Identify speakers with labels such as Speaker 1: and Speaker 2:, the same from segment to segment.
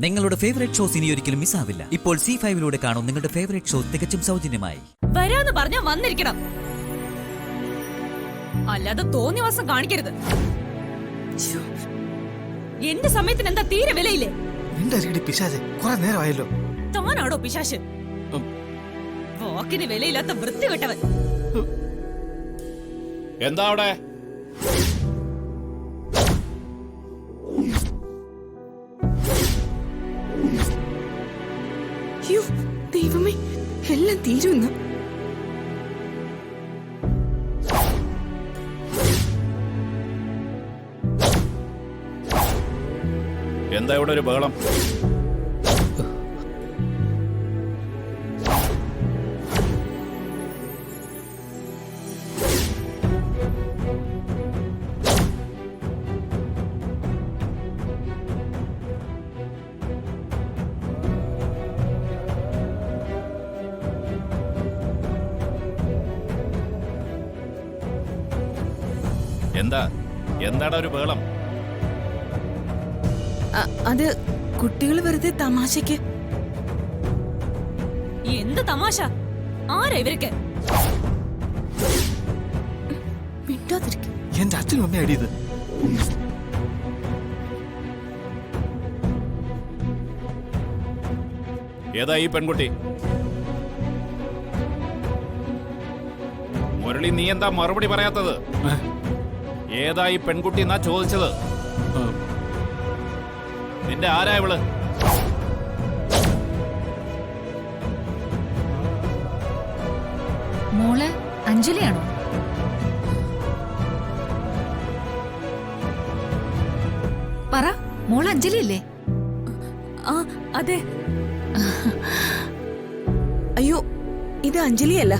Speaker 1: നിങ്ങളുടെ favourite shows ഇനി ഒരിക്കലും മിസ്സാവില്ല. ഇപ്പോൾ C5 കാണും നിങ്ങളുടെ ഫേവറേറ്റ് ഷോ തികച്ചും സൗജന്യമായി.
Speaker 2: വരാന്ന് പറഞ്ഞാ വന്നിരിക്കണം, അല്ലാതെ തോന്നിയ ദിവസം കാണിക്കരുത്. എന്റെ സമയത്തിന് എന്താ തീരെ വിലയില്ലേ? താനാടോ പിശാശ്, വാക്കിന് വിലയില്ലാത്ത വൃത്തികെട്ടവൻ.
Speaker 3: എന്താ അവിടെ?
Speaker 4: ദൈവമേ, എല്ലാം തീരുന്നു.
Speaker 3: എന്താ ഇവിടെ ഒരു ബഹളം? എന്താടാ ഒരു ബഹളം?
Speaker 4: അത് കുട്ടികൾ വെറുതെ തമാശക്ക്.
Speaker 2: എന്ത് തമാശ? ആരാ ഇവരൊക്കെ?
Speaker 4: മിണ്ടാതിരിക്കും.
Speaker 5: എന്റെ അച്ഛനും അമ്മ അടിയത്.
Speaker 3: ഏതാ ഈ പെൺകുട്ടി? മുരളി, നീ എന്താ മറുപടി പറയാത്തത്? ഏതാ ഈ പെൺകുട്ടി എന്നാ ചോദിച്ചത്. നിന്റെ ആരാ ഇവള്?
Speaker 2: മോള് അഞ്ജലിയാണോ? പറ, മോള് അഞ്ജലി അല്ലേ? അതെ.
Speaker 4: അയ്യോ, ഇത് അഞ്ജലിയല്ല,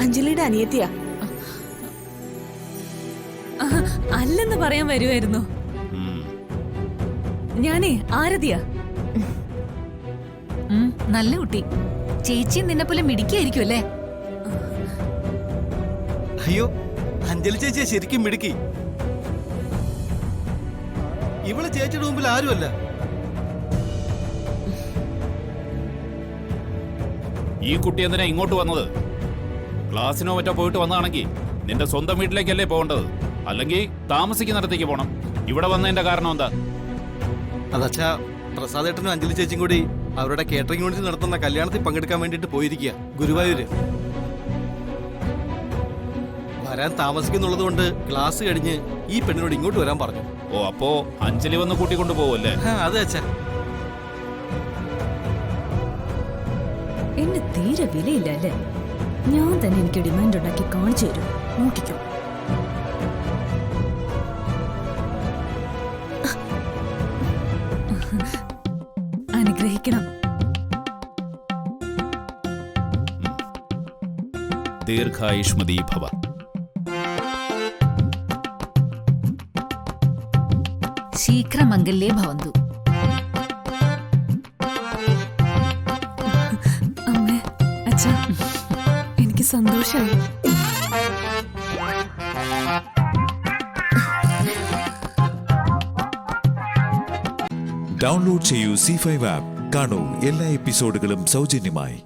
Speaker 4: അഞ്ജലിയുടെ അനിയത്തിയാ.
Speaker 2: അല്ലെന്ന് പറയാൻ വരുമായിരുന്നു. ഞാനേ ആരതിയാ. നല്ല കുട്ടി. ചേച്ചി നിന്നെ പോലെ മിടുക്കിയായിരിക്കും അല്ലേ?
Speaker 5: അയ്യോ, അഞ്ജലി ചേച്ചിയെ ശരിക്കും മിടുക്കി. ഇവള് ചേച്ചിയുടെ മുമ്പിൽ ആരുമല്ല.
Speaker 3: ഈ കുട്ടി എന്തിനാ ഇങ്ങോട്ട് വന്നത്? ക്ലാസ്സിനോ മറ്റോ പോയിട്ട് വന്നതാണെങ്കിൽ നിന്റെ സ്വന്തം വീട്ടിലേക്കല്ലേ പോകേണ്ടത്, അല്ലെങ്കിൽ താമസിക്കുന്നിടത്തേക്ക് പോണം. ഇവിടെ വന്നതിന്റെ കാരണം എന്താ?
Speaker 5: അതച്ഛാ, പ്രസാദേട്ടനും അഞ്ജലി ചേച്ചിയും കൂടി അവരുടെ കേറ്ററിംഗ് യൂണിറ്റ് നടത്തുന്ന കല്യാണത്തിൽ പങ്കെടുക്കാൻ വേണ്ടിട്ട് പോയിരിക്കുക ഗുരുവായൂര്. വരാൻ താമസിക്കുന്നുള്ളത് കൊണ്ട് ക്ലാസ് കഴിഞ്ഞ് ഈ പെണ്ണിനോട് ഇങ്ങോട്ട് വരാൻ പറഞ്ഞു.
Speaker 3: ഓ, അപ്പോ അഞ്ജലി വന്ന് കൂട്ടിക്കൊണ്ടു പോവല്ലേ?
Speaker 5: അതെ അച്ഛാ.
Speaker 2: എന്നെ തീരെ വിലയില്ല അല്ലേ? ഞാൻ തന്നെ എനിക്ക് ഡിമാൻഡ് ഉണ്ടാക്കി കാണിച്ചു തരും, നോക്കിക്കോ. അനുഗ്രഹിക്കണം.
Speaker 3: ദീർഘായുഷ്മതി ഭവ.
Speaker 2: ശീഘ്രമംഗല്യേ ഭവന്തു. അമ്മേ, അച്ഛാ, എനിക്ക് സന്തോഷായി.
Speaker 6: ഡൗൺലോഡ് ചെയ്യൂ C5 ആപ്പ്. കാണൂ എല്ലാ എപ്പിസോഡുകളും സൗജന്യമായി.